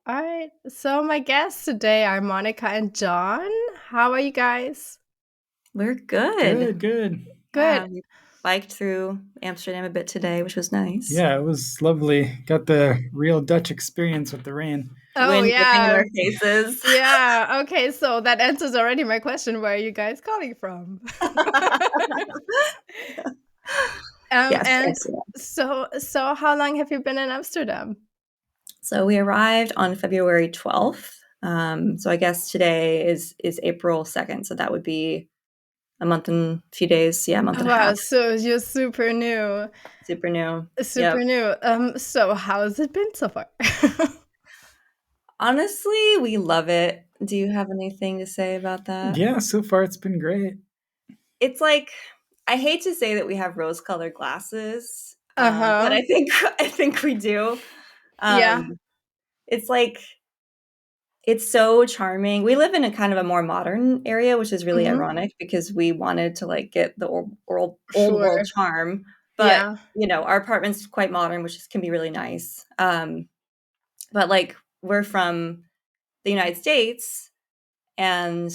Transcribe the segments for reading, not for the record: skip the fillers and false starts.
All right. So my guests today are Monica and John. How are you guys? We're good. Good, good. Yeah, Good. we biked through Amsterdam a bit today, which was nice. Yeah, it was lovely. Got the real Dutch experience with the rain. Oh, Wind whipping in yeah. our faces. Yeah. Okay. So that answers already my question. Where are you guys calling from? Yes, And Amsterdam. so how long have you been in Amsterdam? So we arrived on February 12th. So I guess today is April 2nd. So that would be a month and a few days. Yeah, a month and a Wow. half. So you're super new. Super new. Yep. Super new. So how has it been so far? Honestly, we love it. Do you have anything to say about that? Yeah, so far it's been great. It's like I hate to say that we have rose-colored glasses, but Uh-huh. I think we do. Yeah. Um, it's like it's so charming. We live in a kind of a more modern area, which is really Mm-hmm. ironic because we wanted to like get the old Sure. world charm, but Yeah. our apartment's quite modern, which can be really nice. But like we're from the United States, and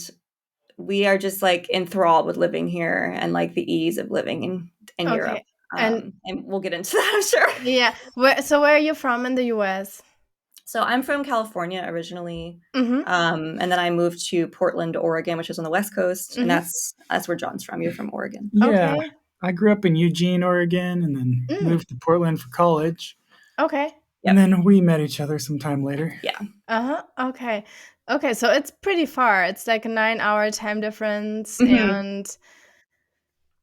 we are just like enthralled with living here and like the ease of living in Europe. Okay. And And we'll get into that, I'm sure. yeah, where are you from in the US? So I'm from California originally, Mhm. and then I moved to Portland, Oregon, which is on the West Coast, and Mhm. that's where John's from. You're from Oregon. Yeah, Okay. I grew up in Eugene, Oregon, and then Mm. moved to Portland for college. Okay. And Yep. then we met each other sometime later. Yeah. Uh-huh. Okay. Okay, so it's pretty far. It's like a 9-hour time difference, Hmm. and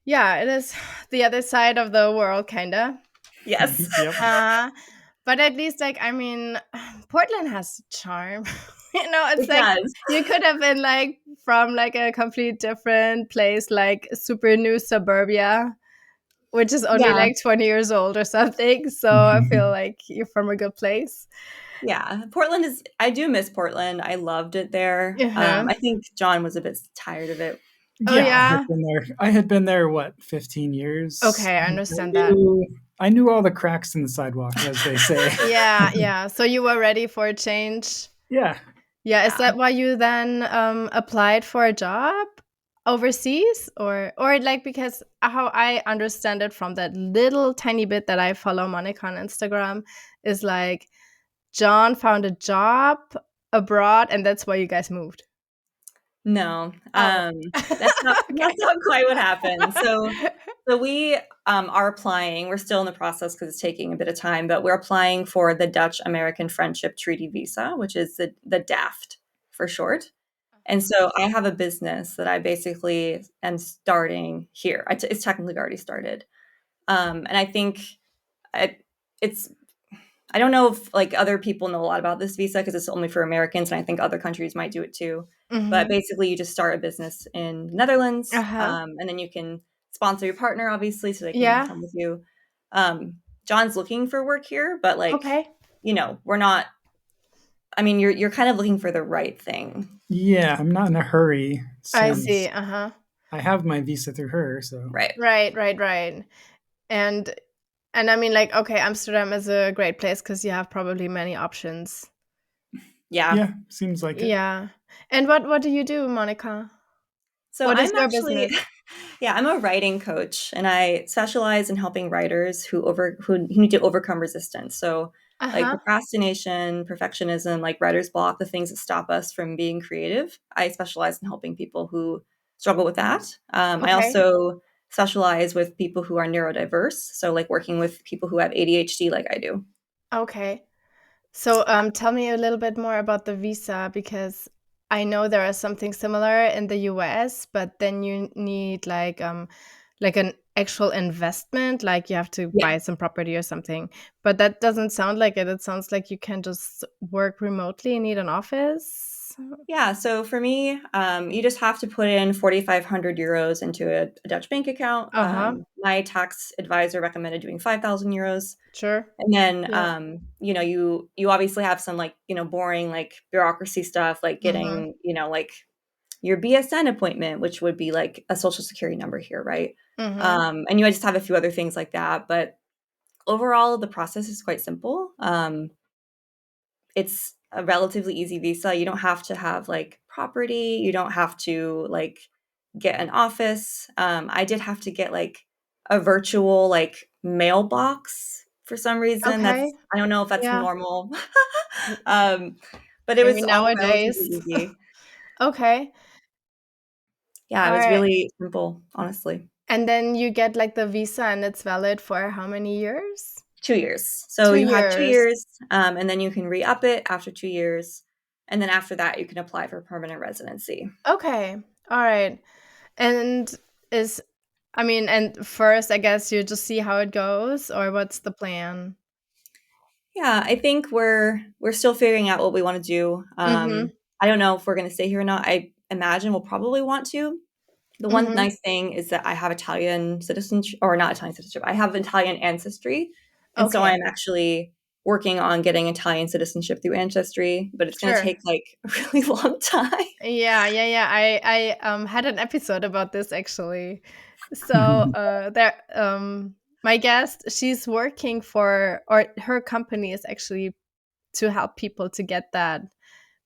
yeah, it is the other side of the world, kinda. Yes. Yep. Uh, but at least, like, I mean, Portland has charm. It's It like does. you could have been like from like a complete different place, like super new suburbia, which is only Yeah. like 20 years old or something. So I feel like you're from a good place. Yeah. Portland is. I do miss Portland. I loved it there. Uh-huh. I think John was a bit tired of it. Oh, Yeah, I had yeah. been there. I had been there, what, 15 years? Okay, I I understand that. knew, I knew all the cracks in the sidewalk, as they say. Yeah, yeah. So you were ready for a change. Yeah. Yeah, is Yeah. that why you then applied for a job overseas, or like, because how I understand it from that little tiny bit that I follow Monica on Instagram is like John found a job abroad and that's why you guys moved. No, Oh. that's Okay. not quite what happened. So we are applying. We're still in the process because it's taking a bit of time, but we're applying for the Dutch American Friendship Treaty Visa, which is the DAFT for short. And so I have a business that I basically am starting here. It's technically already started, and I think I, it's I don't know if like other people know a lot about this visa because it's only for Americans, and I think other countries might do it too. But Mhm. basically, you just start a business in the Netherlands, Uh-huh. and then you can sponsor your partner, obviously, so they can Yeah. come with you. John's looking for work here, but like, Okay. we're not. I mean, you're kind of looking for the right thing, Yeah, I'm not in a hurry I see. since Uh-huh. I have my visa through her, so right? Right, right, right. And and I mean, like, okay, Amsterdam is a great place because you have probably many options. Yeah. yeah, seems like it. Yeah. And what do you do, Monica? So What is I'm your actually, business? yeah, I'm a writing coach, and I specialize in helping writers who need to overcome resistance. So like Uh-huh. procrastination, perfectionism, like writer's block, the things that stop us from being creative. I specialize in helping people who struggle with that. I Okay. also specialize with people who are neurodiverse. So like working with people who have ADHD, like I do. Okay. So tell me a little bit more about the visa because I know there is something similar in the US, but then you need like an actual investment, like you have to Yeah. buy some property or something. But that doesn't sound like it. It sounds like you can just work remotely and need an office. Yeah, so for me, you just have to put in 4,500 euros into a Dutch bank account. Uh-huh. My tax advisor recommended doing 5,000 euros. Sure. And then, Yeah. you obviously have some like, boring like bureaucracy stuff, like Mhm. getting, like your BSN appointment, which would be like a social security number here, right? Mhm. And you just have a few other things like that. But overall, the process is quite simple. It's a relatively easy visa. You don't have to have like property. You don't have to like get an office. I did have to get like a virtual like mailbox for some reason. Okay. I don't know if that's Yeah. normal. um, but it Maybe was all relatively nowadays. easy. Okay. Yeah, it All was right. really simple, honestly. And then you get like the visa and it's valid for how many years? 2 years. So Two you had 2 years. years, and then you can re-up it after 2 years. And then after that, you can apply for permanent residency. Okay. All right. And is, I mean, and first, I guess you just see how it goes, or what's the plan? Yeah, I think we're still figuring out what we want to do. Mm-hmm. I don't know if we're going to stay here or not. I imagine we'll probably want to. The one Mm-hmm. nice thing is that I have Italian citizenship, or not Italian citizenship. I have Italian ancestry, and so Okay. I'm actually working on getting Italian citizenship through ancestry, but it's going to Sure. take like a really long time. Yeah. I had an episode about this actually. So there my guest, she's working for, or her company is actually to help people to get that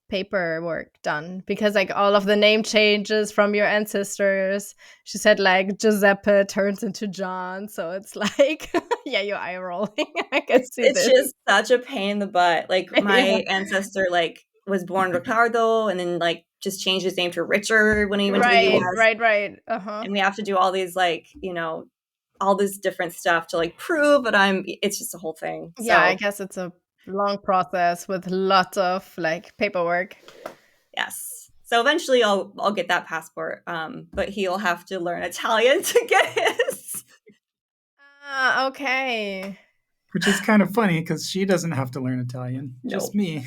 paperwork done, because like all of the name changes from your ancestors, she said like Giuseppe turns into John, so it's like yeah, your eye rolling. I can see It's this. just such a pain in the butt. Like Yeah, my ancestor like was born Ricardo and then like just changed his name to Richard when he went to the right, US. right, uh-huh. And we have to do all these like, all this different stuff to like prove that it's just a whole thing. Yeah, I So, guess it's a long process with lots of like paperwork. yes. So eventually I'll get that passport. But he'll have to learn Italian to get his. Okay. Which is kind of funny because she doesn't have to learn Italian, just Nope. me.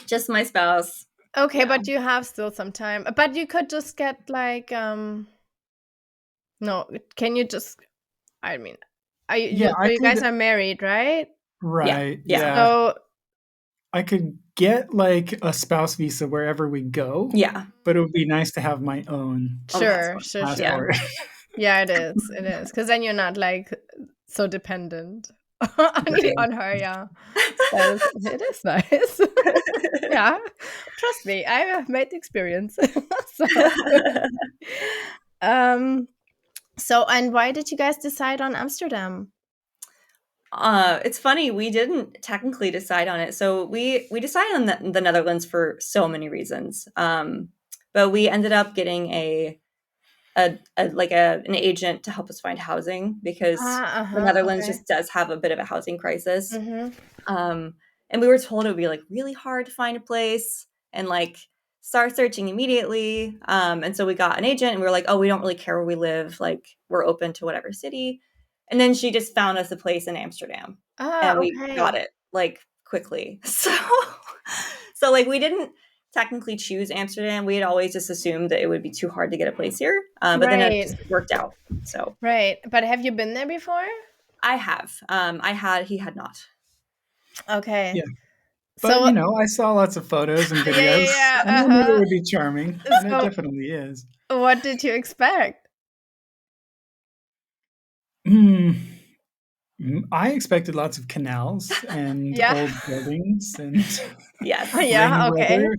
Just my spouse. Okay, Yeah. but you have still some time. But you could just get like no, can you just, I mean, Yeah, I you guys could. are married, right? Yeah. Right. Yeah. Yeah. So I could get like a spouse visa wherever we go, Yeah. but it would be nice to have my own On sure, passport. sure, Yeah. sure. passport. Yeah, it is, because then you're not like so dependent on Yeah. on her. Yeah, it is nice. Yeah, trust me, I have made the experience. So, um, so and why did you guys decide on Amsterdam? It's funny, we didn't technically decide on it. So we decided on the Netherlands for so many reasons. But we ended up getting an agent to help us find housing because the Netherlands Okay. just does have a bit of a housing crisis. Mm-hmm. Um, and we were told it would be like really hard to find a place and like start searching immediately. And so we got an agent and we were like, oh, we don't really care where we live. Like we're open to whatever city. And then she just found us a place in Amsterdam Ah, and we got okay. it like quickly. So like we didn't technically choose Amsterdam. We had always just assumed that it would be too hard to get a place here. But then it Right, just worked out. So right. But have you been there before? I have. He had not. Okay. Yeah. But, So I saw lots of photos and videos. yeah, And I knew it would be charming, and it So definitely is. what did you expect? Hmm. I expected lots of canals and Yeah. old buildings and Yes. rainy Yeah, okay. weather. We were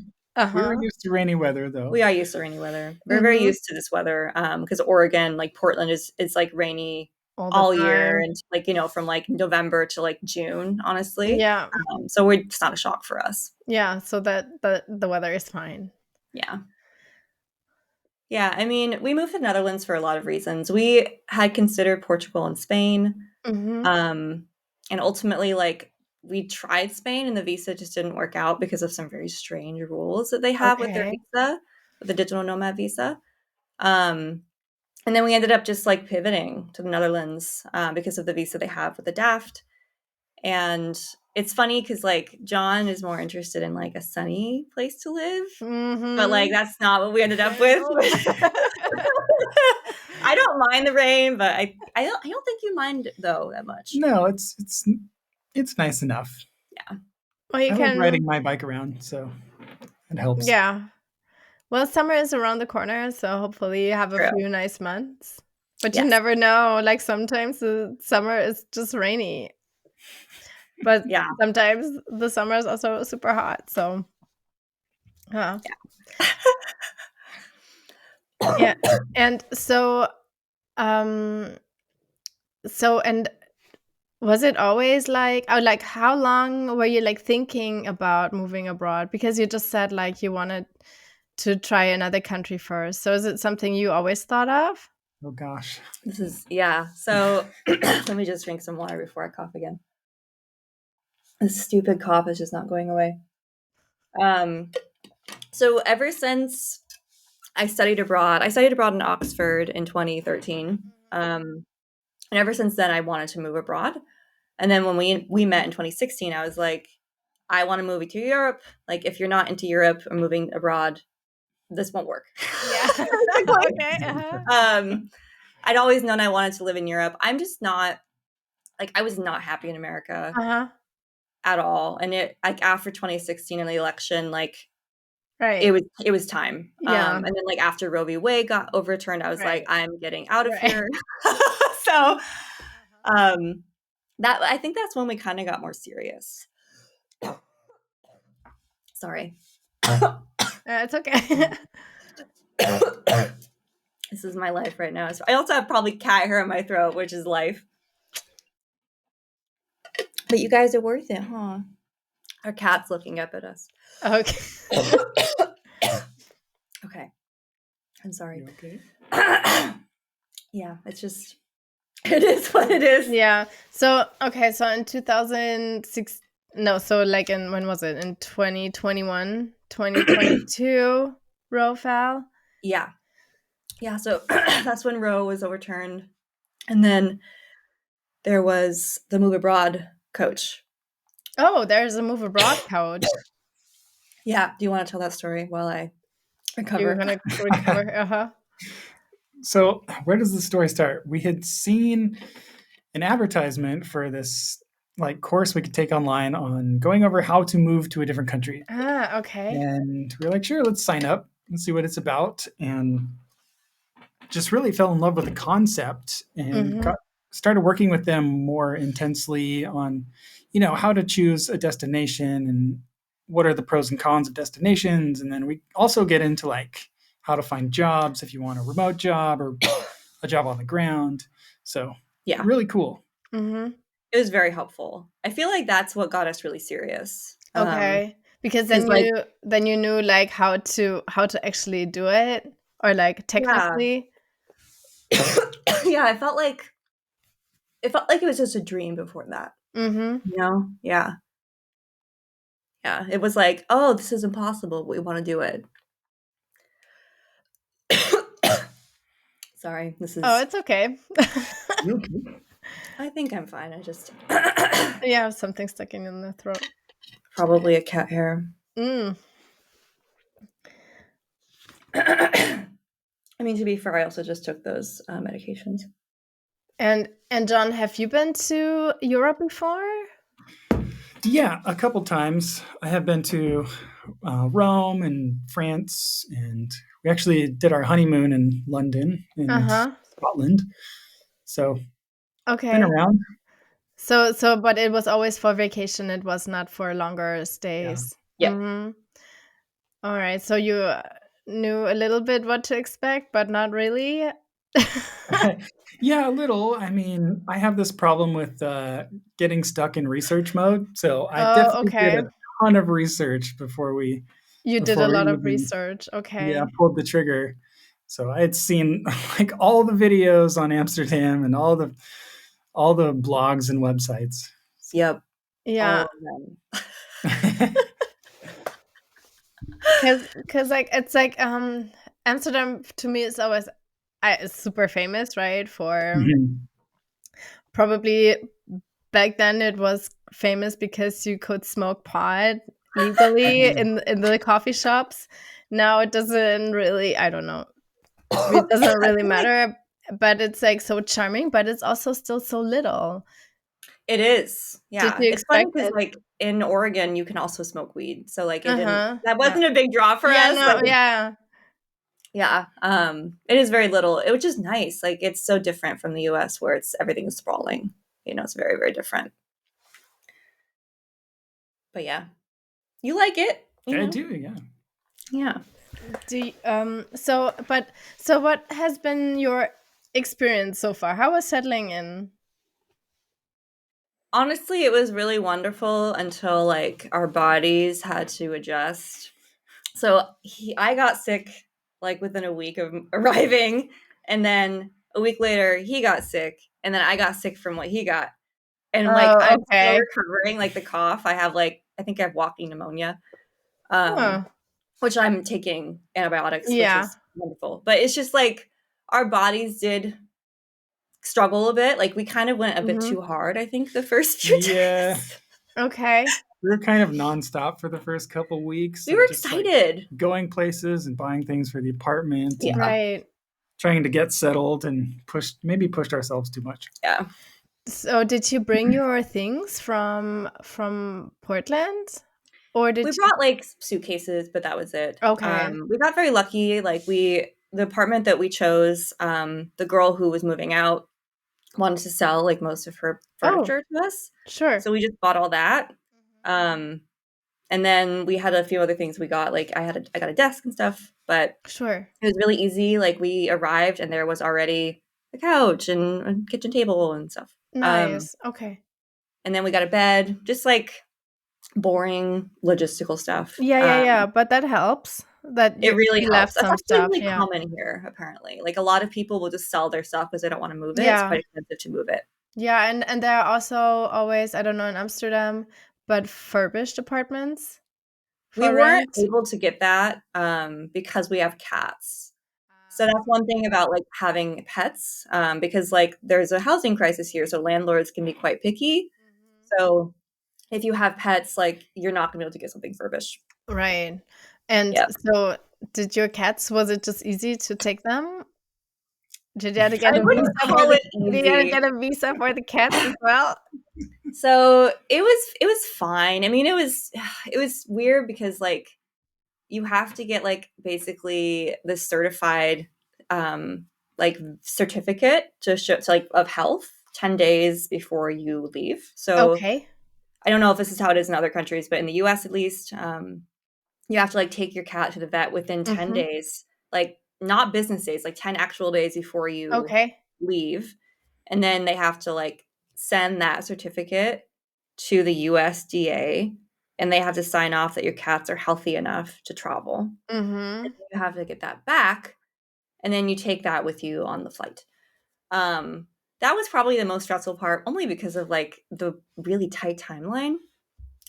Uh-huh. used to rainy weather, though. We are used to rainy weather. We're very Mhm. used to this weather because Oregon, like Portland, is like rainy All the all year, time. and like from like November to like June, honestly. Yeah. So it's not a shock for us. Yeah, so that the weather is fine. Yeah, yeah. I mean, we moved to the Netherlands for a lot of reasons. We had considered Portugal and Spain, Mhm. um, and ultimately, like we tried Spain, and the visa just didn't work out because of some very strange rules that they have with their Okay. visa, with the digital nomad visa. Um, And then we ended up just like pivoting to the Netherlands because of the visa they have with the DAFT. And it's funny because like John is more interested in like a sunny place to live, but like Mhm. that's not what we ended up with. No. I don't mind the rain, but I don't think you mind it, though that much. No, it's nice enough. Yeah, Well, you I like riding can, my bike around, so it helps. yeah. Well, summer is around the corner, so hopefully you have a true. few nice months. But you Yes. never know, like sometimes the summer is just rainy, but Yeah. sometimes the summer is also super hot, so Huh. Yeah. And um, and was it always like, oh, like how long were you like thinking about moving abroad? Because you just said like you wanted to try another country first. So is it something you always thought of? Oh gosh. This is, yeah. So let me just drink some water before I cough again. This stupid cough is just not going away. So ever since I studied abroad in Oxford in 2013. And ever since then, I wanted to move abroad. And then when we met in 2016, I was like, I want to move to Europe. Like, if you're not into Europe or moving abroad, this won't work. Yeah. Okay. I'd always known I wanted to live in Europe. I'm just not, like, I was not happy in America Uh-huh. at all. And it, like, after 2016 and the election, like, Right. it was time. Yeah. And then, like, after Roe v. Wade got overturned, I was like, Right. I'm getting out of Right. here. So um that, I think that's when we kind of got more serious. Sorry. It's okay. This is my life right now. So I also have probably cat hair in my throat, which is life. But you guys are worth it, huh? Our cat's looking up at us. Okay. Okay. I'm sorry. You okay? Yeah, it's just, it is what it is. Yeah. So, okay. So in 2006, no, so like in, when was it? In 2021, 2022, Roe fell. Yeah. Yeah. So that's when Roe was overturned. And then there was the Move Abroad coach. Oh, there's a move abroad coach. Yeah. Do you want to tell that story while I You're recover? gonna recover. Uh-huh. So where does the story start? We had seen an advertisement for this like course we could take online on going over how to move to a different country. Ah, okay. And we were like, sure, let's sign up and see what it's about. And just really fell in love with the concept and Mm-hmm. started working with them more intensely on, how to choose a destination and what are the pros and cons of destinations. And then we also get into like how to find jobs if you want a remote job or a job on the ground. So Yeah. really cool. Mm-hmm. It was very helpful. I feel like that's what got us really serious. Okay. Because Because, like, then you knew like how to actually do it, or like yeah. technically. Yeah, it felt like it was just a dream before that. Mm-hmm. Yeah. Yeah. It was like, oh, this is impossible, but we want to do it. Sorry, this Oh, is, it's okay. Okay. I think I'm fine. I just You have something sticking in the throat. probably a cat hair. Mm. I mean, to be fair, I also just took those medications. And John, have you been to Europe before? Yeah, a couple times. I have been to Rome and France, and we actually did our honeymoon in London and Uh-huh. Scotland. So been Okay. around. So but it was always for vacation. It was not for longer Yeah. stays. Yep. Mm-hmm. All right. So you knew a little bit what to expect, but not really. Yeah, a little. I mean, I have this problem with getting stuck in research mode, so I Oh, definitely did okay. a ton of research You did a before we lot of even research. yeah Okay. pulled the trigger. So I had seen like all the videos on Amsterdam and all the blogs and websites. Yep. All Yeah. of them. Cause like it's like Amsterdam to me is always it's super famous, right? For Mhm. probably back then it was famous because you could smoke pot legally in the coffee shops. Now it doesn't really, I don't know. It doesn't I really feel like matter, but it's like so charming, but it's also still so little. it is. Did Yeah. you It's funny expect because, it? like, in Oregon, you can also smoke weed. So, like, Uh-huh. that Yeah. wasn't a big draw for Yeah, us. Like, no, yeah. yeah. It is very little, which is nice. Like, it's so different from the US where everything is sprawling. It's very, very different. But yeah, you like it, I do, yeah. Yeah. Do you, so what has been your experience so far? How was settling in? Honestly, it was really wonderful until like our bodies had to adjust. So I got sick like within a week of arriving, and then a week later he got sick, and then I got sick from what he got, and like Oh, I'm still okay. recovering. Like the cough, I think I have walking pneumonia, um, Huh. which I'm taking antibiotics, which Yeah. is wonderful. But it's just like our bodies did struggle a bit. Like we kind of went a bit Mm-hmm. too hard, I think, the first few Yeah, days. Okay. we were kind of nonstop for the first couple weeks We were of just like excited. going places and buying things for the apartment and Yeah. Right. trying to get settled and pushed ourselves too much. Yeah. So did you bring your things from Portland? Or We did you? brought like suitcases, but that was it. Okay. We got very lucky. Like the apartment that we chose, the girl who was moving out wanted to sell like most of her Oh, furniture to us. sure. So we just bought all that. Um, and then we had a few other things we got. Like I got a desk and stuff, but Sure. it was really easy. Like we arrived and there was already a couch and a kitchen table and stuff. Nice. Okay. And then we got a bed, just like boring logistical stuff. Yeah, yeah, yeah. But that helps that It really you helps. left That's some actually stuff. really Yeah. common here, apparently. Like a lot of people will just sell their stuff because they don't want to move it. It's Yeah. quite expensive to move it. Yeah, and there are also always, I don't know in Amsterdam, but furbished apartments We for weren't rent. able to get that because we have cats. So that's one thing about like having pets because like there's a housing crisis here, so landlords can be quite picky. So if you have pets, like you're not gonna be able to get something furbished. Right. And Yeah. so did your cats, was it just easy to take them? Did you have to get I a wouldn't visa for call the it did you have to easy. get a visa for the cats as well? So it was fine. I mean, it was weird because like you have to get like basically the certified like certificate to like of health 10 days before you leave. So Okay. I don't know if this is how it is in other countries, but in the US at least, you have to like take your cat to the vet within 10 Mhm. days, like not business days, like 10 actual days before you Okay. leave. And then they have to like send that certificate to the USDA and they have to sign off that your cats are healthy enough to travel. Mhm. You have to get that back and then you take that with you on the flight. Um, that was probably the most stressful part, only because of like the really tight timeline.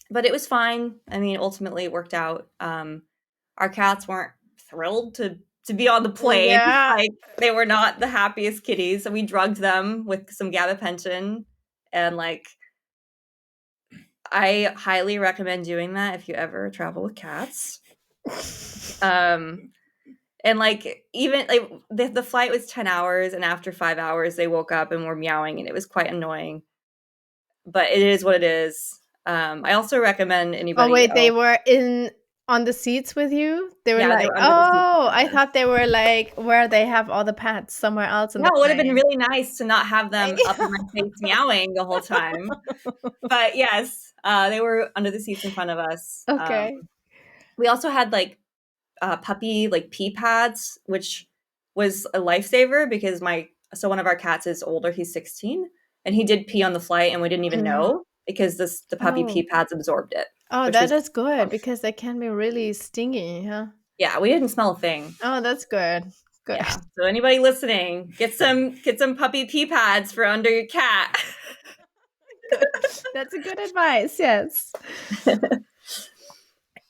But it was fine. I mean, ultimately it worked out. Our cats weren't thrilled to be on the plane. Yeah. Like they were not the happiest kitties. So we drugged them with some gabapentin and like I highly recommend doing that if you ever travel with cats. Um and like even like the flight was 10 hours and after 5 hours they woke up and were meowing and it was quite annoying. But it is what it is. I also recommend Oh, anybody wait, they else. were in on the seats with you? They were Yeah, they like, were under the seat "Oh, I together. thought they were like where they have all the pets somewhere else in Yeah, the it would have been plane." really nice to not have them up in my face meowing the whole time. But yes, they were under the seats in front of us. Okay. We also had like puppy like pee pads, which was a lifesaver because one of our cats is older. He's 16, and he did pee on the flight, and we didn't even Mhm. know because the puppy Oh. pee pads absorbed it, Oh, which that was is good wonderful. because they can be really stingy, huh? Yeah, we didn't smell a thing. Oh, that's good. Good. Yeah. So anybody listening, get some puppy pee pads for under your cat. Good. That's a good advice, yes.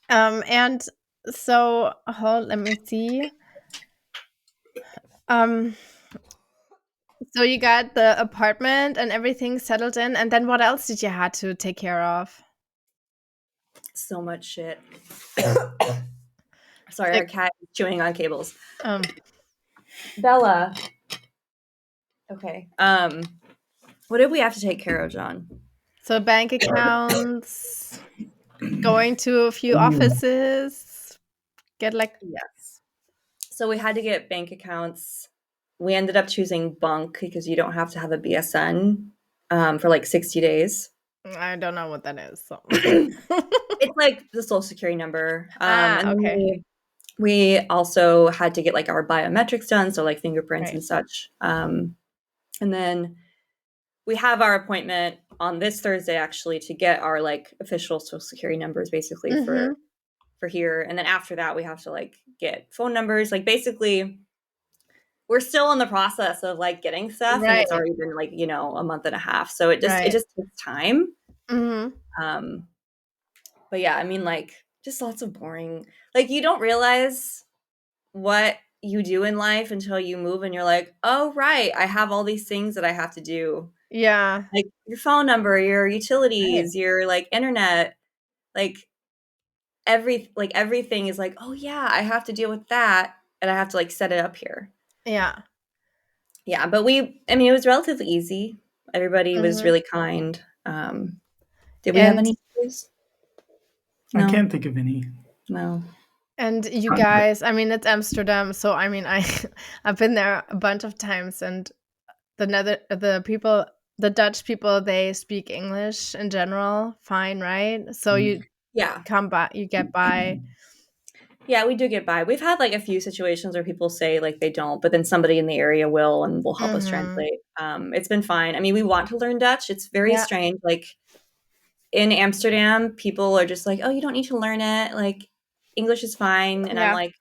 And so hold let me see. Um, so you got the apartment and everything settled in, and then what else did you had to take care of? So much shit. Sorry, our Like, cat is chewing on cables. um, Bella. Okay. What did we have to take care of, John? so bank accounts, going to a few offices, get like Yes. So we had to get bank accounts. We ended up choosing Bunk because you don't have to have a BSN for like 60 days. I don't know what that is. So. It's like the social security number. And Ah, then okay. We also had to get like our biometrics done, so like fingerprints Right. and such. And then we have our appointment on this Thursday actually to get our like official social security numbers basically Mm-hmm. for here. And then after that we have to like get phone numbers. Like basically we're still in the process of like getting stuff and Right. it's already been like, a month and a half. So it Right. just takes time. Mm-hmm. Um but yeah, I mean like just lots of boring, like you don't realize what you do in life until you move and you're like, "Oh, right, I have all these things that I have to do." Yeah. Like your phone number, your Right. utilities, your like internet, like everything is like, "Oh yeah, I have to deal with that and I have to like set it up here." Yeah. Yeah, but I mean, it was relatively easy. Everybody was Mm-hmm. really kind. Did we have And any issues? I No. can't think of any. No. and you guys, I mean, it's Amsterdam, so I mean, I've been there a bunch of times, and the Dutch people, they speak English in general, fine, right? So you Yeah. you get by. Yeah, we do get by. We've had like a few situations where people say like they don't, but then somebody in the area will and will help us Mm-hmm. translate. It's been fine. I mean, we want to learn Dutch. It's very Yeah. strange. Like in Amsterdam, people are just like, "Oh, you don't need to learn it. Like English is fine." And I'm Yeah. like,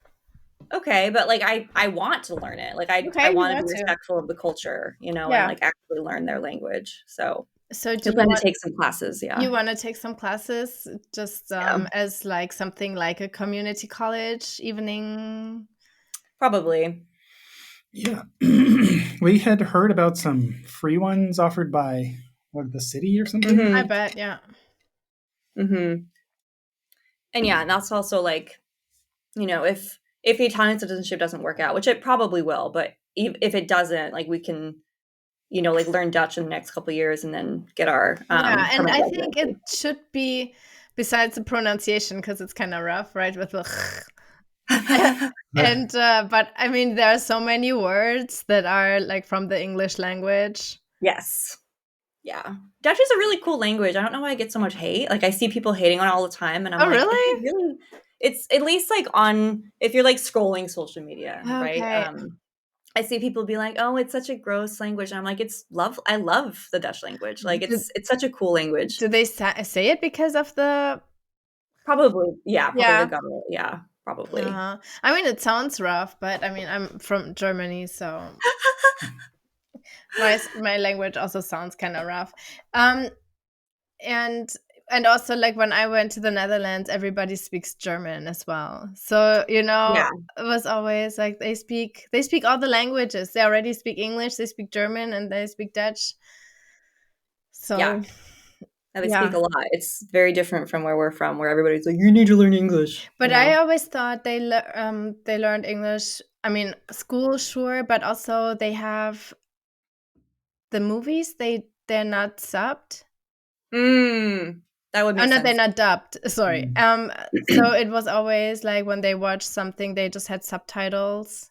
"Okay, but like I want to learn it. Like I Okay, you want to be want to. respectful of the culture, and Yeah. like actually learn their language." So So I do plan to take some classes. you Yeah. want to take some classes just Yeah. as like something like a community college evening? Probably. Yeah. We had heard about some free ones offered by the city or something. I Mhm. bet, yeah. Mhm. And yeah, and that's also like, if the Italian citizenship doesn't work out, which it probably will, but if it doesn't, like we can, like learn Dutch in the next couple of years and then get our Yeah, and permanent I think it residency. should be, besides the pronunciation, because it's kind of rough, right? With the and but I mean, there are so many words that are like from the English language. Yes. Yeah. Dutch is a really cool language. I don't know why I get so much hate. Like I see people hating on it all the time and I'm Oh, like, really? it's at least like on if you're like scrolling social media, right? Okay. I see people be like, "Oh, it's such a gross language." And I'm like, I love the Dutch language. Like Do, it's such a cool language. do they say it because of the? Probably, yeah, probably the Yeah. government. Yeah, probably. Uh-huh. I mean, it sounds rough, but I mean, I'm from Germany, so my language also sounds kind of rough. Um, and and also like when I went to the Netherlands, everybody speaks German as well. So, Yeah, it was always like they speak all the languages. They already speak English, they speak German, and they speak Dutch. yeah. So, And they speak yeah. a lot. It's very different from where we're from, where everybody's like, "You need to learn English," But I always thought they learned English. I mean, school, sure, but also they have the movies. They're not subbed. That would Oh make no, they're sense. not dubbed. Sorry. Mm. So it was always like when they watched something, they just had subtitles,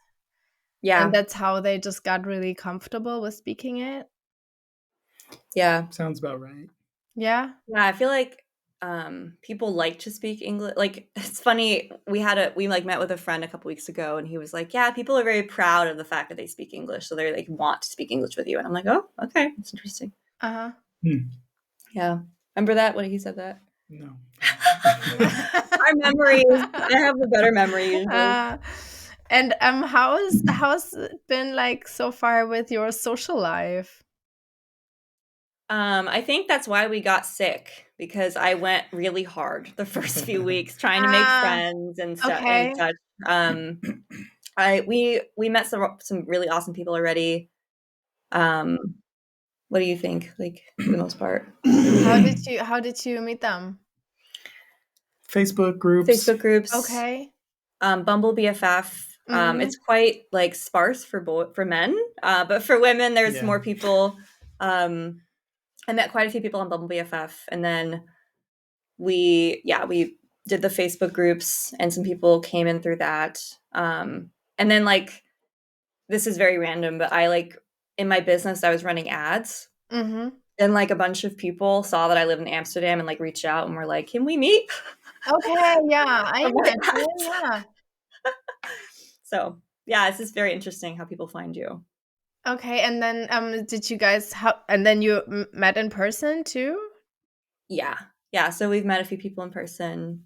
and Yeah, that's how they just got really comfortable with speaking it. yeah. Sounds about right. Yeah. Yeah, I feel like, people like to speak English. Like, it's funny, we, like, met with a friend a couple weeks ago, and he was like, "Yeah, people are very proud of the fact that they speak English, so they like, want to speak English with you." And I'm like, "Oh, okay, that's interesting." Uh Hmm. Yeah. Remember that when he said that? No. Our memories. I have a better memory usually. uh, and how's it been like so far with your social life? I think that's why we got sick because I went really hard the first few weeks trying to make Ah, friends and stuff and okay. such. Um, we met some really awesome people already. Um, what do you think? Like for the most part, How did you meet them? Facebook groups. Facebook groups, Okay. Bumble BFF. Mhm. It's quite like sparse for men, but for women, there's Yeah. more people. Um, I met quite a few people on Bumble BFF, and then we did the Facebook groups and some people came in through that. And then like this is very random, but I like in my business I was running ads Mhm. and like a bunch of people saw that I live in Amsterdam and like reached out and were like, "Can we meet?" Okay, yeah, I I'm like, imagine, yeah. So yeah, it's just very interesting how people find you. Okay, and then did you guys and then you met in person too? Yeah. Yeah. So we've met a few people in person.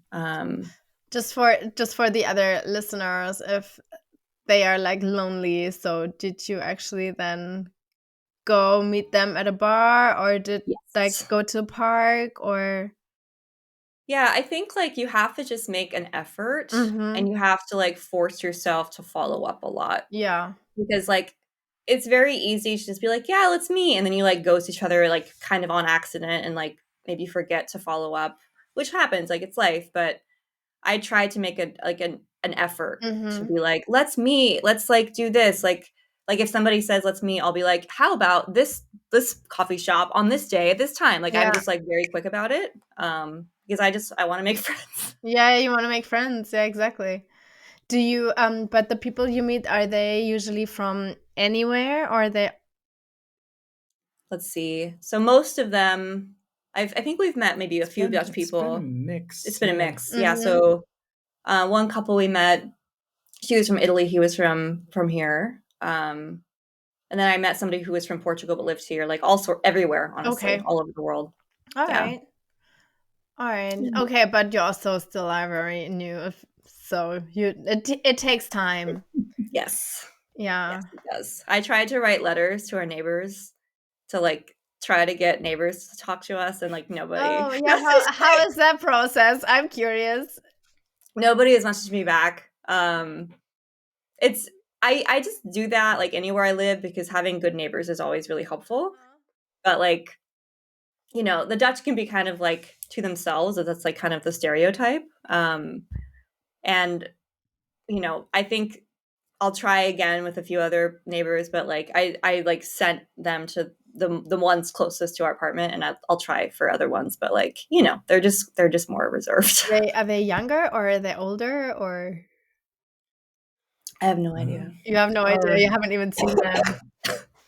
Just for the other listeners, if they are like lonely, so did you actually then go meet them at a bar, or did like Yes. go to a park, or Yeah, I think like you have to just make an effort mm-hmm. and you have to like force yourself to follow up a lot Yeah. because like it's very easy to just be like, yeah, let's meet. And then you like ghost each other like kind of on accident and like maybe forget to follow up, which happens, like it's life. But I try to make an effort to Mm-hmm. be like, let's meet, let's like do this. Like if somebody says let's meet, I'll be like, how about this coffee shop on this day at this time? Like I'm Yeah. just like very quick about it. Because I want to make friends. Yeah, you want to make friends. Yeah, exactly. Do you but the people you meet, are they usually from anywhere, or are they Let's see. So most of them, I think we've met maybe a few Dutch It's been a people. It's mix. been a Yeah. mix, yeah. mm-hmm. So one couple we met, she was from Italy, he was from here. And then I met somebody who was from Portugal but lived here, like also everywhere, honestly, Okay. all over the world. All Yeah. right. All right. Mm. Okay, but you also still are very new, so it takes time. Yes. Yes, Yeah. it does. I tried to write letters to our neighbors to like try to get neighbors to talk to us, and like nobody Oh, yeah. How is that process? I'm curious. nobody has messaged me back. It's I just do that like anywhere I live because having good neighbors is always really helpful. But like, the Dutch can be kind of like to themselves, that's like kind of the stereotype. And I think I'll try again with a few other neighbors, but like I like sent them to the ones closest to our apartment, and I'll try for other ones, but like they're just more reserved. Are they younger, or are they older, or I have no Uh, idea. you have no idea? our You haven't even seen them.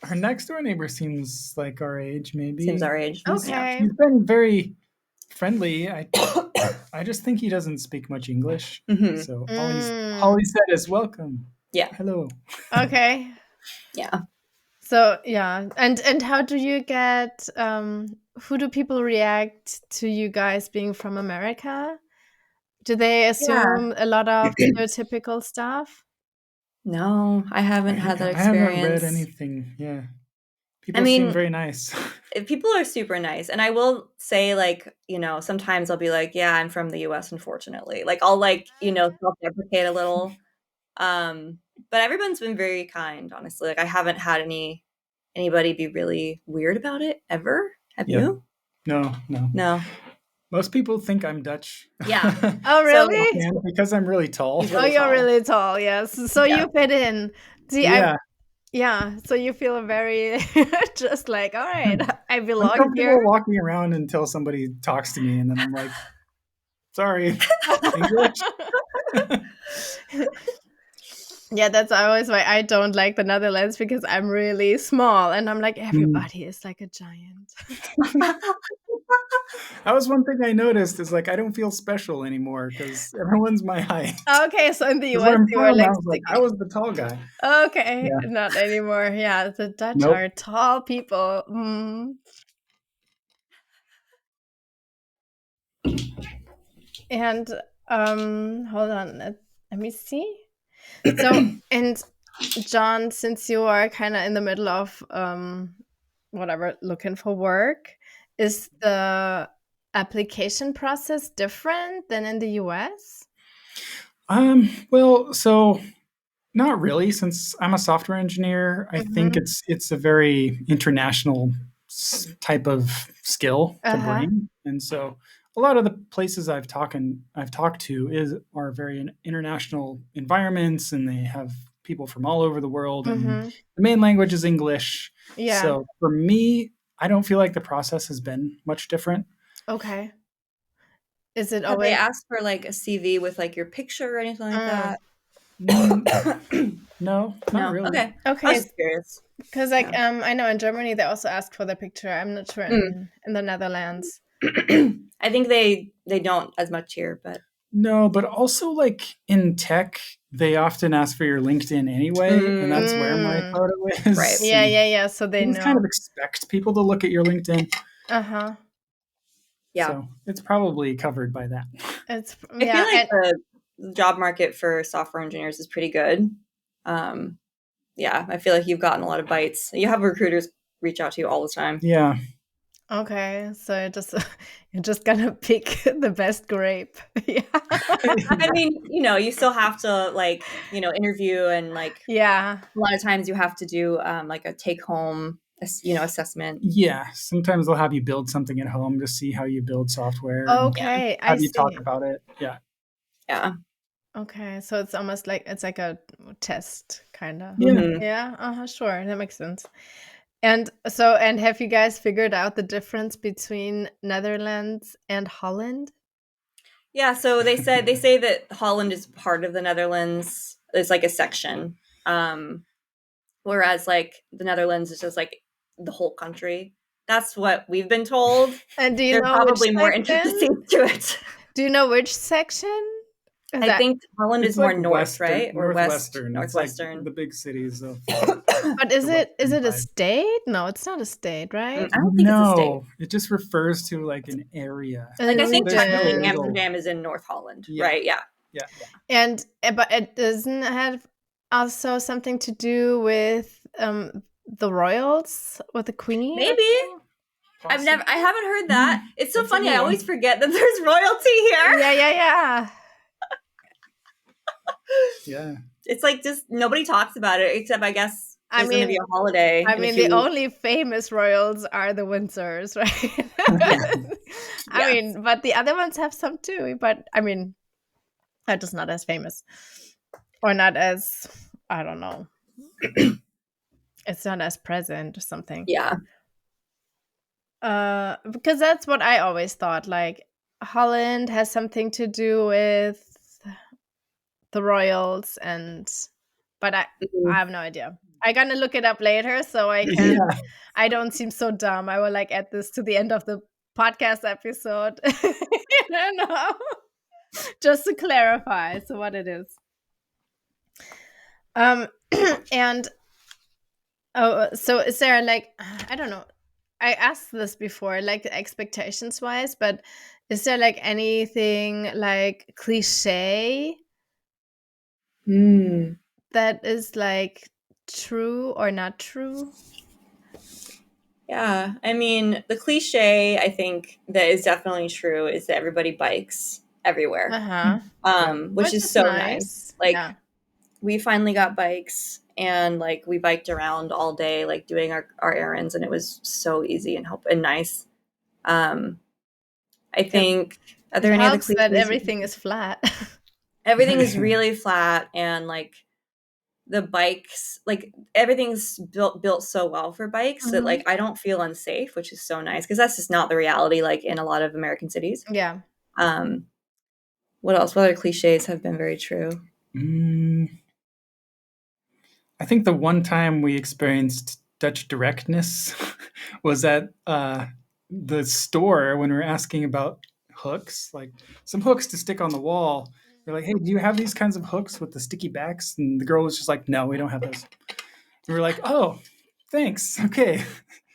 our next door neighbor seems like our age, Seems maybe. our age. He's Yeah. Okay. he's been very friendly. I just think he doesn't speak much English. Hmm. So all Mm, he said is welcome. Yeah. Hello. okay. Yeah. So yeah, and how do you get? Who do people react to you guys being from America? Do they Yeah. assume a lot of stereotypical stuff? No, I haven't had that I haven't read experience. anything. Yeah. I People seem mean, very nice. people are super nice, and I will say, like, sometimes I'll be like, "Yeah, I'm from the US, unfortunately." Like, I'll, like, self-deprecate a little, um, but everyone's been very kind, honestly. Like, I haven't had anybody be really weird about it ever. Have Yep. you? No, no. No. Most people think I'm Dutch. Yeah. Oh, So really? And because I'm really tall. he's Oh, really you're tall. really tall. Yes. So Yeah. you fit in. See, Yeah. yeah. So you feel very just like, all right, I I'm belong here. comfortable walking around until somebody talks to me and then I'm like, sorry, English? Yeah, that's always why I don't like the Netherlands, because I'm really small and I'm like, Mm. everybody is like a giant. That was one thing I noticed is like I don't feel special anymore because everyone's my height. Okay, so in the Because where US I'm you are from, I like was like, I sticky. was the tall guy. Okay, Yeah. not anymore. Yeah, the Dutch Nope. are tall people. Mm. And hold on, let me see. So, and John, since you are kind of in the middle of whatever, looking for work, is the application process different than in the US? Well, so not really, since I'm a software engineer. I think Mm-hmm. it's a very international type of skill to Uh-huh. bring, and so a lot of the places I've talked to are very international environments, and they have people from all over the world, and Mm-hmm. the main language is English. Yeah. So for me, I don't feel like the process has been much different. Okay. Is it Have they always asked for like a CV with like your picture or anything like mm. that? Mm, no, not No. really. Okay. I was Okay, just curious. because like Yeah. I know in Germany they also ask for the picture. I'm not sure Mm. in the Netherlands. I think they don't as much here, but No, but also like in tech, they often ask for your LinkedIn anyway, and that's where my Mm. photo Right. is. Yeah, And yeah, yeah. So they you just kind of know. expect people to look at your LinkedIn. Uh-huh. Yeah. So it's probably covered by that. It's I feel yeah, like and the job market for software engineers is pretty good. Um, yeah, I feel like you've gotten a lot of bites. You have recruiters reach out to you all the time. Yeah. okay. So you're just gonna pick the best grape. Yeah. I mean, you still have to interview and Yeah. a lot of times you have to do like a take home, assessment. Yeah. Sometimes they'll have you build something at home to see how you build software and Yeah. Okay, I have you talk see. about it. Yeah. Yeah. Okay, so it's almost like it's like a test, kind of. Yeah. Hmm. Yeah, sure, that makes sense. And have you guys figured out the difference between Netherlands and Holland? Yeah. So they say that Holland is part of the Netherlands. It's like a section. Um, Whereas like the Netherlands is just like the whole country. That's what we've been told. And do you There's know which probably more section? intricacies to it. Do you know which section? Is I that think Holland is It's more like north, right? Or west, northwestern. It's like northwestern. the big cities of but the is western it a side. state? No, it's not a state, right? I don't think it's a state. No, it just refers to like an area. A Like I think There's no technically region. middle. Amsterdam is in North Holland, Yeah. right? Yeah. Yeah. And but it doesn't have also something to do with the royals, with the queen or Maybe. something? I haven't heard that. It's so That's a funny. good I one. always forget that there's royalty here. Yeah, yeah, yeah. Yeah. It's like just nobody talks about it except I guess I there's going to be mean, a holiday in a few the weeks. only famous royals are the Windsors, right? I Yes. mean, but the other ones have some too. But I mean, they're just not as famous, or not as, I don't know. It's not as present or something. Yeah. Because that's what I always thought. Like Holland has something to do with the royals, but I Mhm. have no idea. I'm gonna look it up later so Yeah. I don't seem so dumb. I will like add this to the end of the podcast episode. You know, just to clarify so what it is. Um and so is there like, I don't know. I asked this before, like expectations wise, but is there like anything like cliche Mm. that is like true or not true? Yeah. I mean, the cliche I think that is definitely true is that everybody bikes everywhere. Uh-huh. Yeah. Which Which is is so nice. nice. Like Yeah. we finally got bikes and like we biked around all day like doing our errands and it was so easy and help and nice. Um I It, think are it there any other helps that cliches? everything is flat. Everything is really flat and like the bikes like everything's built so well for bikes that Mhm. like I don't feel unsafe, which is so nice because that's just not the reality like in a lot of American cities. Yeah. Um what else? What other cliches have been very true? Mm, I think the one time we experienced Dutch directness was at the store when we were asking about hooks, like some hooks to stick on the wall. They're like, "Hey, do you have these kinds of hooks with the sticky backs?" And the girl was just like, "No, we don't have those." And we're like, "Oh, thanks. Okay."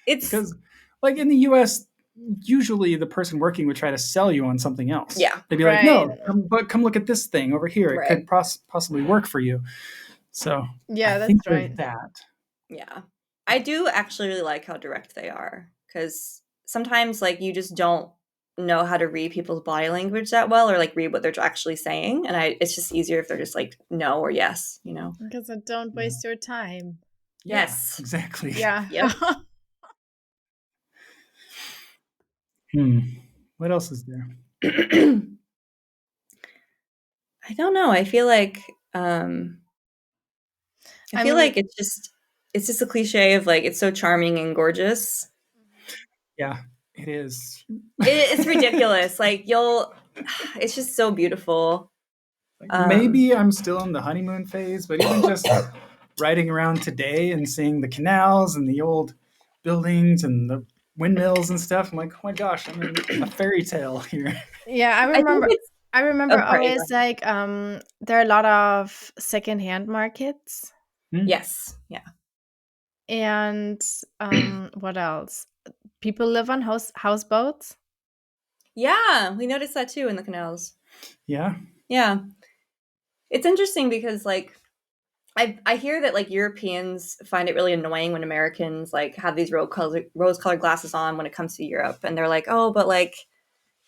It's Because, like in the US, usually the person working would try to sell you on something else. yeah, They'd be like, Right. "No, but come look at this thing over here. It right. could possibly work for you." So I Yeah, that's think there's right. that. Yeah. I do actually really like how direct they are because sometimes, like, you just don't know how to read people's body language that well or like read what they're actually saying. And it's just easier if they're just like no or yes. Because I don't Yeah. waste your time. Yeah, Yes. exactly. Yeah. Yep. Hmm. What else is there? I don't know. I I feel mean, like it's just a cliche of like it's so charming and gorgeous. Yeah, it is. It's ridiculous. Like it's just so beautiful. Like, Um, maybe I'm still in the honeymoon phase, but even just riding around today and seeing the canals and the old buildings and the windmills and stuff, I'm like, oh my gosh, I'm in a fairy tale here. yeah, I I think remember. it's I remember Oh, sorry. Go always ahead. like there are a lot of secondhand markets. Hmm. Yes. Yeah. And what else? People live on houseboats. Yeah. We noticed that too in the canals. Yeah. Yeah. It's interesting because like I hear that like Europeans find it really annoying when Americans like have these rose colored glasses on when it comes to Europe, and they're like, oh, but like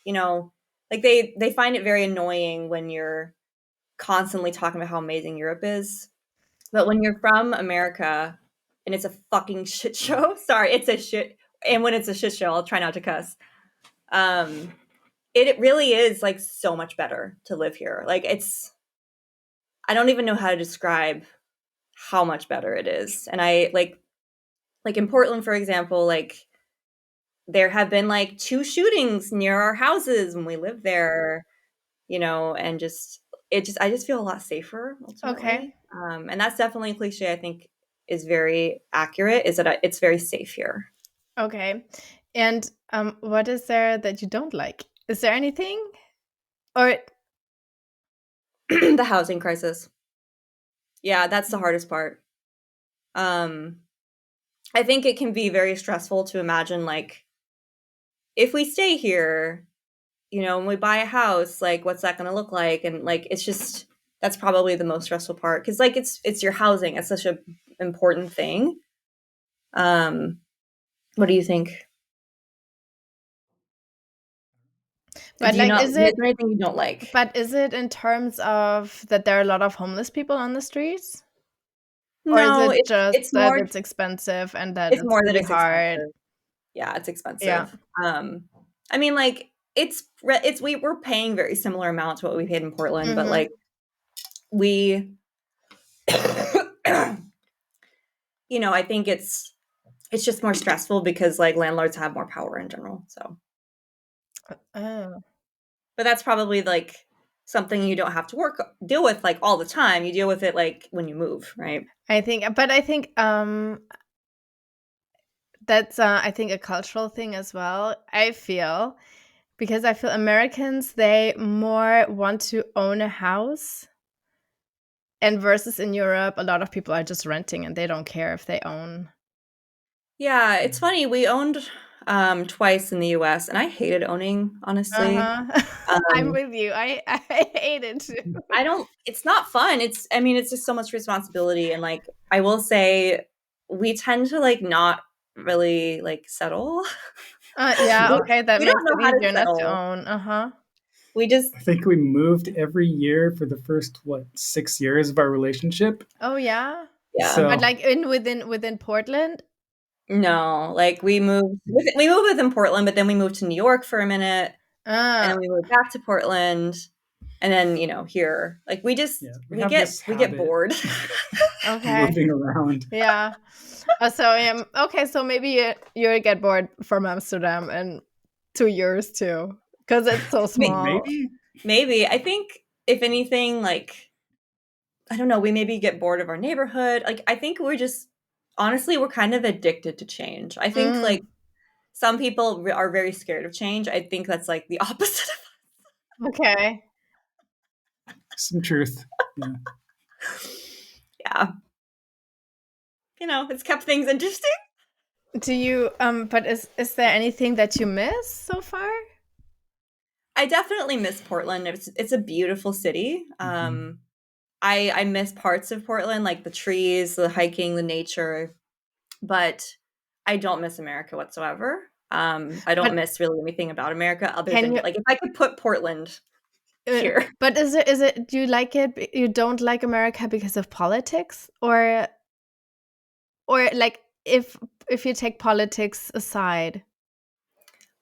you know, like they find it very annoying when you're constantly talking about how amazing Europe is. But when you're from America and it's a fucking shit show, sorry, it's a shit. And when it's a shit show, I'll try not to cuss. Um, it really is like so much better to live here. Like I don't even know how to describe how much better it is. And I like in Portland, for example, like there have been like two shootings near our houses when we lived there, and I just feel a lot safer Okay. ultimately. And that's definitely a cliche I think is very accurate, is that it's very safe here. Okay. And what is there that you don't like? Is there anything? Or The housing crisis. Yeah, that's the hardest part. Um, I think it can be very stressful to imagine like if we stay here, when we buy a house, like what's that going to look like? And like it's just that's probably the most stressful part because like it's your housing. It's such a important thing. Um, what do you think? but Do you like not? is Is it there anything you don't like? but is it in terms of that there are a lot of homeless people on the streets? Or is No, it just it's that more it's expensive and that it's it's more that really it's hard? expensive. Yeah, it's Yeah. expensive. I mean, like we're paying very similar amount to what we paid in Portland, but Mhm. like we, I think it's just more stressful because like landlords have more power in general. So, Oh. but that's probably like something you don't have to deal with like all the time. You deal with it like when you move, right? I think that's I think a cultural thing as well. I feel because I feel Americans they more want to own a house, and versus in Europe a lot of people are just renting and they don't care if they own. Yeah, it's funny. We owned twice in the US and I hated owning, honestly. Uh-huh. I'm Um with you. I hate it too. I don't it's not fun. I mean, it's just so much responsibility and like I will say we tend to like not really like settle. Yeah, we, okay, that we makes don't know it how to easier not to settle. own. Uh-huh. We just I think we moved every year for the first, 6 years of our relationship. Oh, yeah? yeah. But, So, like, in within Portland? No, like we moved within Portland, but then we moved to New York for a minute and Ah, then we moved back to Portland and then, here. Like yeah, we we have get this we get habit bored. of okay. moving around. Yeah. Okay, so maybe you'll get bored from Amsterdam in 2 years too, because it's so small. Maybe. Maybe. I think if anything, like, I don't know, we maybe get bored of our neighborhood. Like, I think honestly, we're kind of addicted to change. I think, Mm, like, some people are very scared of change. I think that's like the opposite of okay. Some truth. Yeah. yeah. It's kept things interesting. But is there anything that you miss so far? I definitely miss Portland. It's a beautiful city. Hmm. I miss parts of Portland, like the trees, the hiking, the nature, but I don't miss America whatsoever. I don't But miss really anything about America other can than you like if I could put Portland here. but is it do you like it you don't like America because of politics? Or like if you take politics aside.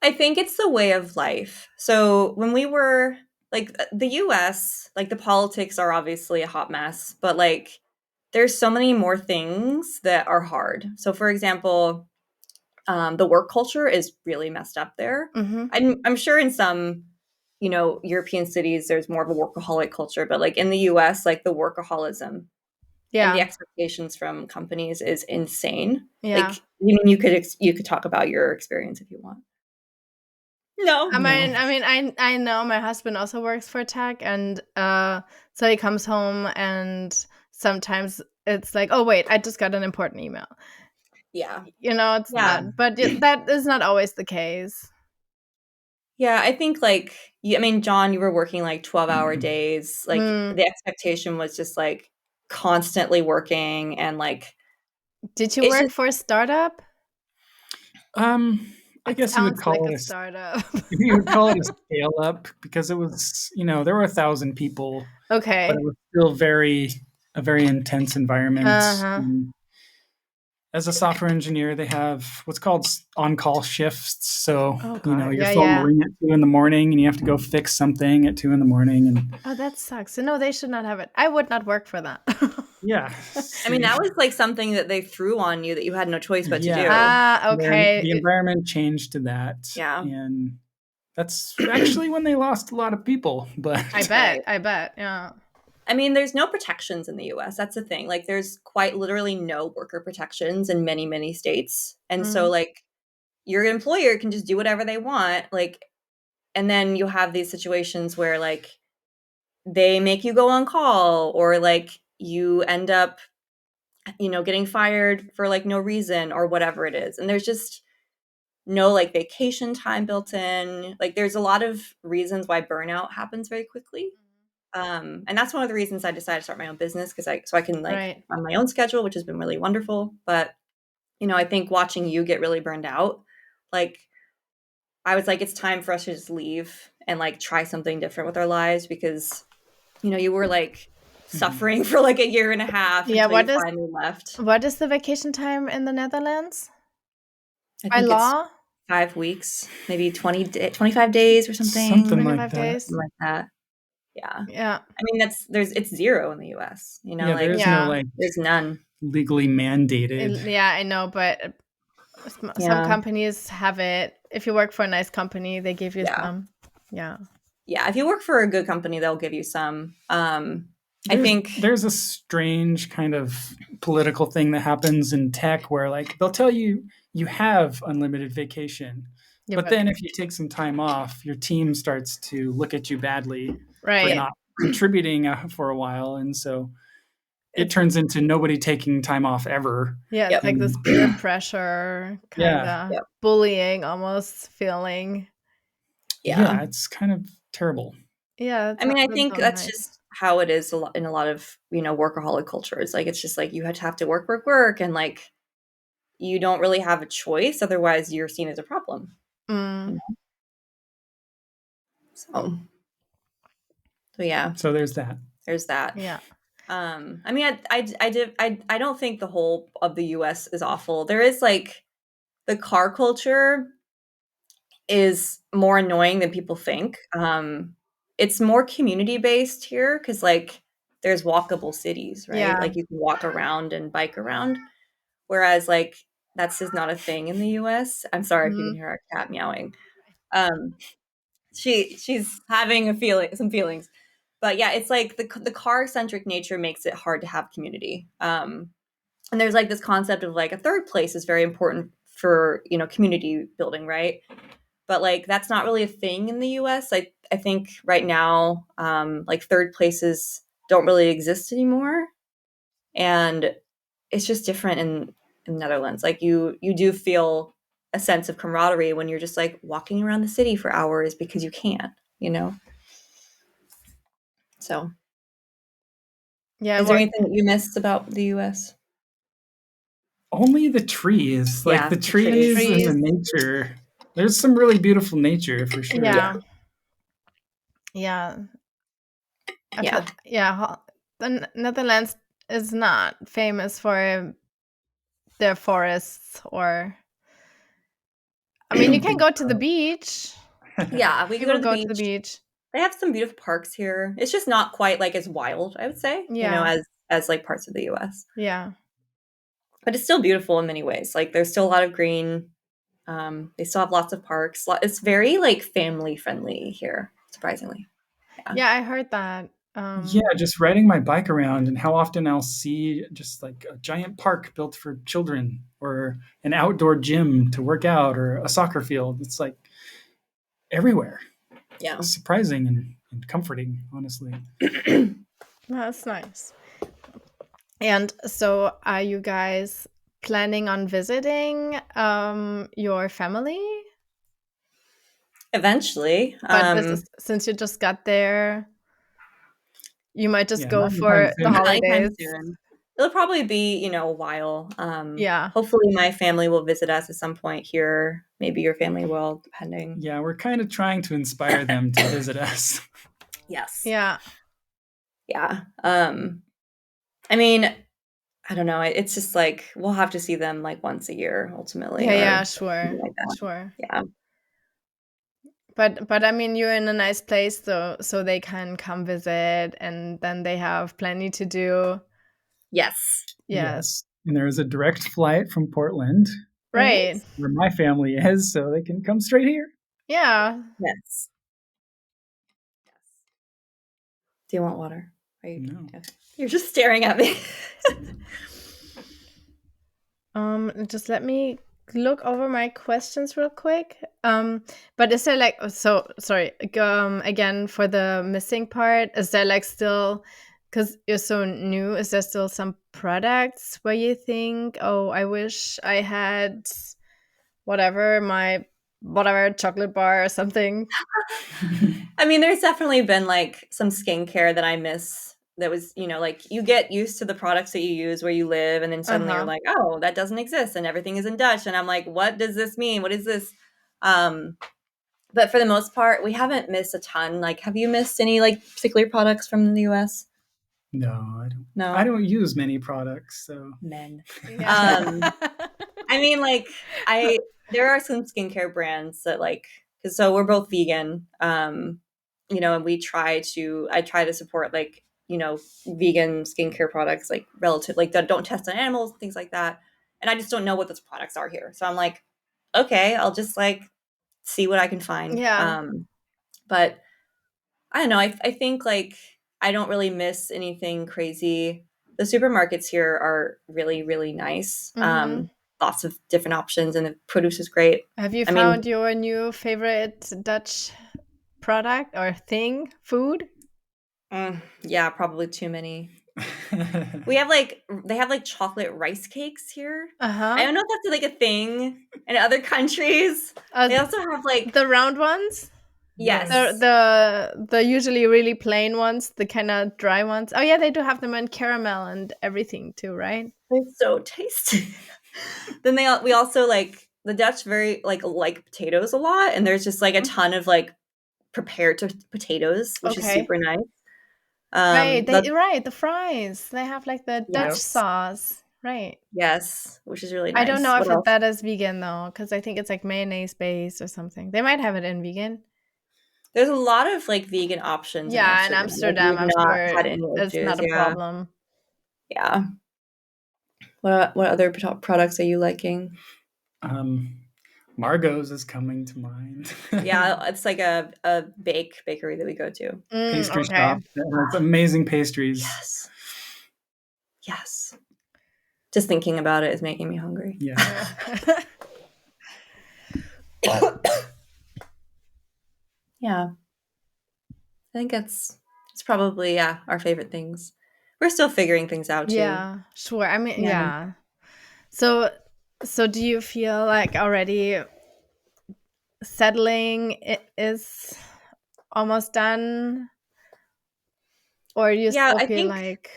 I think it's the way of life. So when we were like the US, like the politics are obviously a hot mess, but like there's so many more things that are hard. So for example, the work culture is really messed up there. Mhm. I'm sure in some, European cities there's more of a workaholic culture, but like in the US, like the workaholism and the Yeah. expectations from companies is insane. Like, Yeah. you mean you could talk about your experience if you want. No. I No. mean, I know my husband also works for tech, and so he comes home, and sometimes it's like, oh wait, I just got an important email. Yeah. It's Yeah. not, but that is not always the case. Yeah, I think like I mean, John, you were working like 12-hour days. Like Mm. the expectation was just like constantly working and like Did you it's work just for a startup? I It guess you would sounds like call a it startup. you would call it a scale up because it was, there were 1,000 people, but Okay. it was still a very intense environment. Uh-huh. As a software engineer, they have what's called on-call shifts. So, Oh god. your Yeah, phone will yeah. ring at 2 in the morning and you have to go fix something at 2 in the morning. And Oh, that sucks. No, they should not have it. I would not work for that. yeah, I mean, see, that was like something that they threw on you that you had no choice but to yeah, do. Okay. the environment changed to that. Yeah. And that's actually when they lost a lot of people. But I Right. bet. I bet. Yeah. I mean, there's no protections in the US. That's the thing. Like there's quite literally no worker protections in many, many states. And so Mm. like your employer can just do whatever they want. Like, and then you have these situations where like they make you go on call or like you end up getting fired for like no reason or whatever it is. And there's just no like vacation time built in. Like there's a lot of reasons why burnout happens very quickly. And that's one of the reasons I decided to start my own business because I can like Right. run my own schedule, which has been really wonderful. But I think watching you get really burned out, like I was like, it's time for us to just leave and like try something different with our lives because you were like Mhm. suffering for like a year and a half Yeah, until you finally left. what is the vacation time in the Netherlands? I By think it's law? 5 weeks, maybe 25 days or Something something, like 25 that. days? something like that. Yeah. Yeah. I mean, it's zero in the US, Yeah, there like is no Yeah. like there's none. legally mandated. Yeah, I know, but some Yeah. companies have it. If you work for a nice company, they give you Yeah. some. Yeah. Yeah. If you work for a good company, they'll give you some. I think, There's a strange kind of political thing that happens in tech where like they'll tell you you have unlimited vacation, Yeah, but but then if you take some time off, your team starts to look at you badly for right. not contributing for a while, and so it It's turns into nobody taking time off ever. yeah, it's yep. like this And peer pressure kind yeah, of Yep. bullying almost feeling. Yeah. yeah, it's kind of terrible. Yeah, I mean, I that's think not that's nice. just how it is in a lot of, workaholic cultures. Like, it's just like you have to work, work, work. And like, you don't really have a choice. Otherwise, you're seen as a problem. You Mm, know? So yeah, So there's that. there's that. yeah. I mean, I don't think the whole of the US is awful. There is like the car culture is more annoying than people think. It's more community based here because like there's walkable cities, right? Yeah. Like you can walk around and bike around. Whereas like that's just not a thing in the US. I'm sorry if you can Mm, hear our cat meowing. Um, she's having some feelings. But yeah, it's like the car centric nature makes it hard to have community. And there's like this concept of like a third place is very important for community building, right? But like that's not really a thing in the US. I think right now like third places don't really exist anymore, and it's just different in Netherlands. Like you do feel a sense of camaraderie when you're just like walking around the city for hours because you can, you know. So, yeah. is there anything that you missed about the US? Only the trees, like Yeah, the the trees. trees and the Trees. nature. There's some really beautiful nature for sure. Yeah, Yeah. Yeah. yeah, Yeah. The Netherlands is not famous for their forests or. I mean, you can Big go to the pro. beach. yeah. We can go People to the go to the beach. beach. They have some beautiful parks here. It's just not quite like as wild, I would say, Yeah. as like parts of the US. Yeah. But it's still beautiful in many ways. Like there's still a lot of green. They still have lots of parks. It's very like family friendly here, surprisingly. Yeah. Yeah, I heard that. Yeah, just riding my bike around and how often I'll see just like a giant park built for children or an outdoor gym to work out or a soccer field. It's like everywhere. Yeah. It's surprising and comforting, honestly. That's nice. And so, are you guys planning on visiting your family? Eventually. But this is, since you just got there, you might just Yeah, go not anytime for the soon. Not anytime holidays. soon. It'll probably be, a while. Yeah. Hopefully my family will visit us at some point here. Maybe your family will, depending. Yeah, we're kind of trying to inspire them to visit us. Yes. Yeah. Yeah. I mean, I don't know. It's just like we'll have to see them like once a year ultimately, Yeah, yeah, or something sure. like that. Sure. Yeah. But I mean, you're in a nice place, so they can come visit, and then they have plenty to do. Yes. Yeah. Yes. And there is a direct flight from Portland, Right. where my family is, so they can come straight here. Yeah. Yes. Do you want water? Are you? No. Okay. You're just staring at me. Just let me look over my questions real quick. But is there like, so sorry, again for the missing part, is there like still, because you're so new, is there still some products where you think, oh, I wish I had whatever chocolate bar or something? I mean, there's definitely been like some skincare that I miss. That was, like you get used to the products that you use where you live, and then suddenly you're Uh-huh. like, oh, that doesn't exist, and everything is in Dutch, and I'm like, what does this mean? What is this? Um, but for the most part, we haven't missed a ton. Like, have you missed any like particular products from the US? No, I don't. I No, don't use many products, so. men. Yeah. I mean, like, there are some skincare brands that like, because so we're both vegan, and I try to support like, vegan skincare products, like relative, like that don't test on animals, things like that. And I just don't know what those products are here. So I'm like, okay, I'll just like see what I can find. Yeah. But I don't know. I think like I don't really miss anything crazy. The supermarkets here are really, really nice. Mm-hmm. Lots of different options, and the produce is great. Have you I mean, found your new favorite Dutch product or thing, food? yeah, probably too many. We have like they have like chocolate rice cakes here. I Uh-huh. don't know if that's like a thing in other countries. They also have like The round ones? The yes, Yes. the usually really plain ones, the kind of dry ones. Oh yeah, they do have them in caramel and everything too, right? they're so tasty. Then we also like the Dutch very like potatoes a lot, and there's just like a ton of like prepared potatoes, which is Okay. super nice. Right, That's right, the fries. They have like the Dutch Yep. yes, sauce. Right. yes, which is really I don't nice. know What if else? that is vegan though, because I think it's like mayonnaise based or something. They might have it in vegan. There's a lot of like vegan options in Yeah, in Amsterdam. Like Amsterdam, we've I'm not sure had any it's issues. not a Yeah, problem. yeah. What other products are you liking? Um, Margot's is coming to mind. Yeah, it's like a bakery that we go to. Pastry Okay. shop that has amazing pastries. Yes, yes. Just thinking about it is making me hungry. Yeah. Yeah. Yeah, I think it's probably our favorite things. We're still figuring things out too. Yeah, sure. I mean, Yeah. yeah. So, so do you feel like already settling is almost done, or you Yeah, still I feel think like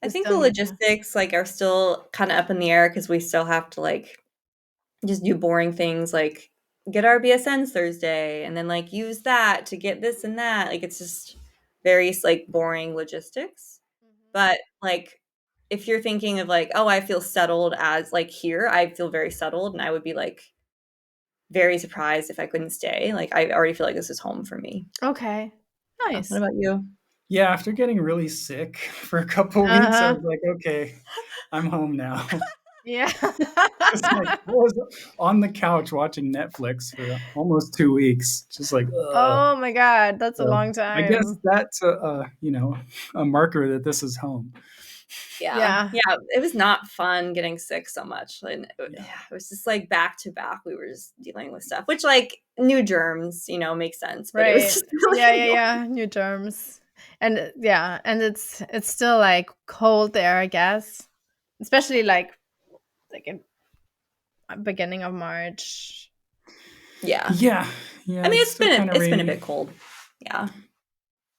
I you think still the need to? logistics like are still kind of up in the air because we still have to like just do boring things like get our BSNs Thursday and then like use that to get this and that. Like it's just very like boring logistics. But like if you're thinking of like, oh, I feel settled as like here, I feel very settled and I would be like very surprised if I couldn't stay. Like I already feel like this is home for me. Okay, Yeah. What nice. about you? Yeah, after getting really sick for a couple weeks, I Uh-huh. was like, okay, I'm home now. Yeah. Just like I was on the couch watching Netflix for almost 2 weeks. Just like, ugh. Oh my God, that's a So long I guess time. that's a marker that this is home. Yeah. It was not fun getting sick so much. And it was just like back to back. We were just dealing with stuff, which like new germs, makes sense. But it was Right. just really Yeah. New germs. And and it's still like cold there, I guess. Especially like in beginning of March. Yeah. Yeah. I mean, it's been a bit cold. Yeah.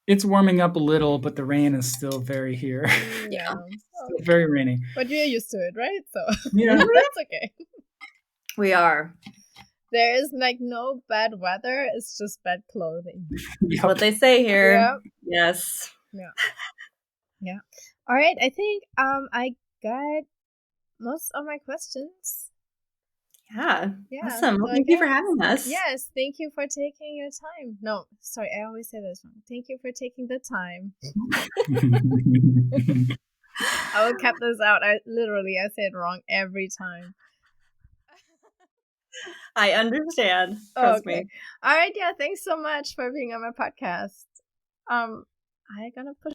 It's warming up a little, but the rain is still very here. Yeah. Still very rainy. But you're used to it, right? So Yeah. that's okay. We are. There is like no bad weather. It's just bad clothing. That's what they say here. Yep. Yes. Yeah. All right. I think I got most of my questions. Yeah. Awesome. Well, thank you for having us. Yes. Thank you for taking your time. No, sorry. I always say this wrong. Thank you for taking the time. I will cut this out. I say it wrong every time. I understand. Trust me. All right. Yeah. Thanks so much for being on my podcast. I'm gonna push